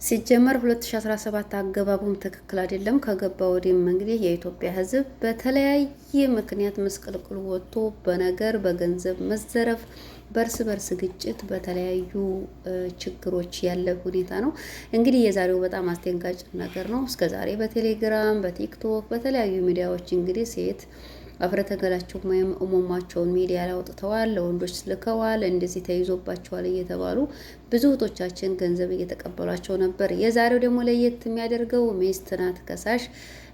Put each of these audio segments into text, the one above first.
ሲጀመር 2017 አገባቡም ትክክል አይደለም። ከገባ ወዲህም እንግዲህ የኢትዮጵያ ሕዝብ በተለያየ ምክንያት መስቀልቅሉ ወጥቶ በነገር በገንዘብ መዘረፍ፣ በርስ በርስ ግጭት፣ በተለያዩ ችግሮች ያለ ሁኔታ ነው። እንግዲህ የዛሬው በጣም አስደንጋጭ ነገር ነው። እስከዛሬ በቴሌግራም በቲክቶክ በተለያዩ ሚዲያዎች እንግዲህ ሴት አፍረተ ገላቸው ወይም እሞማቸውን ሚዲያ ላይ አውጥተዋል፣ ለወንዶች ልከዋል፣ እንደዚህ ተይዞባቸዋል እየተባሉ ብዙ እህቶቻችን ገንዘብ እየተቀበሏቸው ነበር። የዛሬው ደግሞ ለየት የሚያደርገው ሚስት ናት ከሳሽ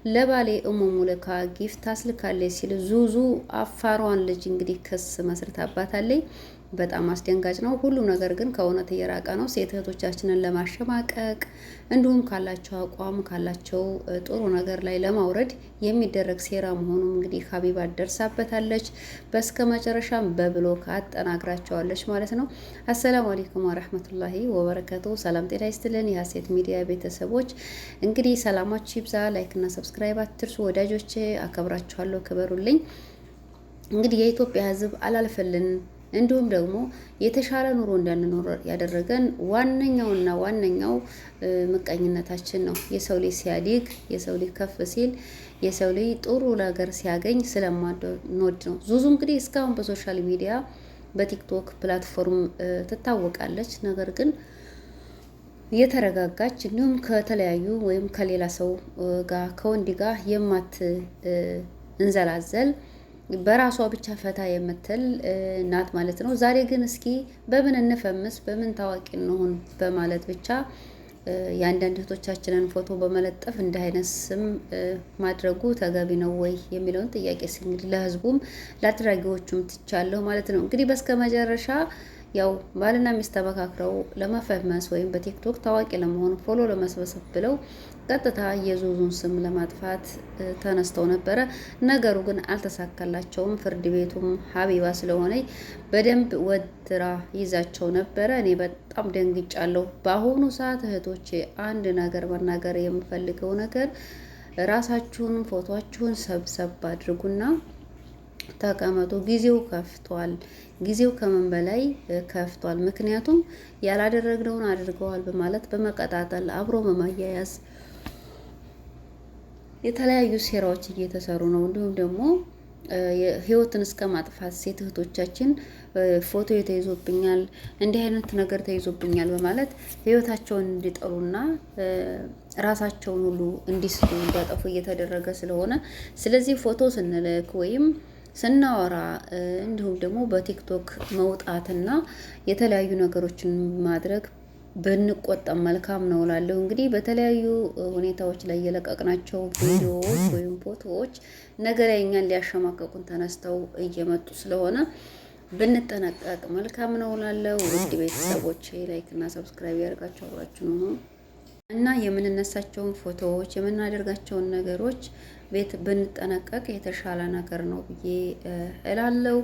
ለባሌ እሞሙ ልካ ጊፍት አስልካለች ሲል ዙዙ አፋሯን ልጅ እንግዲህ ክስ መስርታባታለች። በጣም አስደንጋጭ ነው። ሁሉም ነገር ግን ከእውነት እየራቀ ነው። ሴት እህቶቻችንን ለማሸማቀቅ እንዲሁም ካላቸው አቋም ካላቸው ጥሩ ነገር ላይ ለማውረድ የሚደረግ ሴራ መሆኑም እንግዲህ ሀቢባ ደርሳበታለች። በስከ መጨረሻም በብሎክ አጠናግራቸዋለች ማለት ነው። አሰላሙ አለይኩም ወረህመቱላሂ ወበረከቱ። ሰላም ጤና ይስጥልን የሀሴት ሚዲያ ቤተሰቦች፣ እንግዲህ ሰላማችሁ ይብዛ። ላይክ እና ሰብስክራይብ አትርሱ ወዳጆቼ፣ አከብራችኋለሁ፣ ክበሩልኝ። እንግዲህ የኢትዮጵያ ሕዝብ አላልፈልን እንዲሁም ደግሞ የተሻለ ኑሮ እንዳንኖር ያደረገን ዋነኛው ምቀኝነታችን ነው። የሰው ልጅ ሲያድግ፣ የሰው ልጅ ከፍ ሲል፣ የሰው ልጅ ጥሩ ነገር ሲያገኝ ስለማንወድ ነው። ዙዙ እንግዲህ እስካሁን በሶሻል ሚዲያ በቲክቶክ ፕላትፎርም ትታወቃለች። ነገር ግን የተረጋጋች እንዲሁም ከተለያዩ ወይም ከሌላ ሰው ጋር ከወንድ ጋር እንዘላዘል በራሷ ብቻ ፈታ የምትል ናት ማለት ነው። ዛሬ ግን እስኪ በምን እንፈምስ በምን ታዋቂ እንሆን በማለት ብቻ የአንዳንድ እህቶቻችንን ፎቶ በመለጠፍ እንዲህ አይነት ስም ማድረጉ ተገቢ ነው ወይ የሚለውን ጥያቄ እንግዲህ ለህዝቡም ለአድራጊዎቹም ትቻለሁ ማለት ነው። እንግዲህ በስከ መጨረሻ ያው ባልና ሚስት ተመካክረው ለመፈመስ ወይም በቲክቶክ ታዋቂ ለመሆን ፎሎ ለመስበሰብ ብለው ቀጥታ የዙዙን ስም ለማጥፋት ተነስተው ነበረ። ነገሩ ግን አልተሳካላቸውም። ፍርድ ቤቱም ሀቢባ ስለሆነ በደንብ ወድራ ይዛቸው ነበረ። እኔ በጣም ደንግጫለሁ። በአሁኑ ሰዓት እህቶቼ አንድ ነገር መናገር የምፈልገው ነገር ራሳችሁን ፎቶአችሁን ሰብሰብ አድርጉና ተቀመጡ። ጊዜው ከፍቷል። ጊዜው ከምን በላይ ከፍቷል። ምክንያቱም ያላደረግነውን አድርገዋል በማለት በመቀጣጠል አብሮ በማያያዝ የተለያዩ ሴራዎች እየተሰሩ ነው። እንዲሁም ደግሞ ህይወትን እስከ ማጥፋት ሴት እህቶቻችን ፎቶ ተይዞብኛል፣ እንዲህ አይነት ነገር ተይዞብኛል በማለት ህይወታቸውን እንዲጠሉና ራሳቸውን ሁሉ እንዲስቱ እንዲያጠፉ እየተደረገ ስለሆነ ስለዚህ ፎቶ ስንልክ ወይም ስናወራ እንዲሁም ደግሞ በቲክቶክ መውጣትና የተለያዩ ነገሮችን ማድረግ ብንቆጠብ መልካም ነው እላለሁ። እንግዲህ በተለያዩ ሁኔታዎች ላይ የለቀቅናቸው ቪዲዮዎች ወይም ፎቶዎች ነገ ላይ እኛን ሊያሸማቀቁን ተነስተው እየመጡ ስለሆነ ብንጠነቀቅ መልካም ነው እላለሁ። ውድ ቤተሰቦች ላይክ እና ሰብስክራይብ ያደርጋችሁ አብራችሁ ነው እና የምንነሳቸውን ፎቶዎች የምናደርጋቸውን ነገሮች ቤት ብንጠነቀቅ የተሻለ ነገር ነው ብዬ እላለሁ።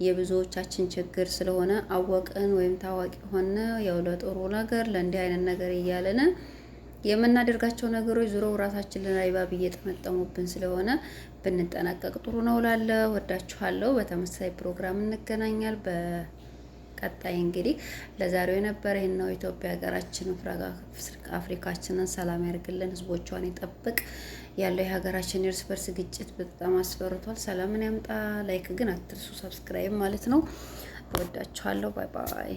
የብዙዎቻችን ችግር ስለሆነ አወቅን ወይም ታዋቂ ሆነ ያው ለጥሩ ነገር ለእንዲህ አይነት ነገር እያለን የምናደርጋቸው ነገሮች ዙሮ ራሳችንን ላይባብ እየጠመጠሙብን ስለሆነ ብንጠነቀቅ ጥሩ ነው እላለሁ። ወዳችኋለሁ። በተመሳሳይ ፕሮግራም እንገናኛል። ቀጣይ እንግዲህ ለዛሬው የነበረ ይሄን ነው። ኢትዮጵያ ሀገራችን አፍሪካችንን ሰላም ያርግልን፣ ህዝቦቿን ይጠብቅ። ያለው የሀገራችን እርስ በርስ ግጭት በጣም አስፈርቷል። ሰላምን ያምጣ። ላይክ ግን አትርሱ፣ ሰብስክራይብ ማለት ነው። ወዳችኋለሁ። ባይ ባይ።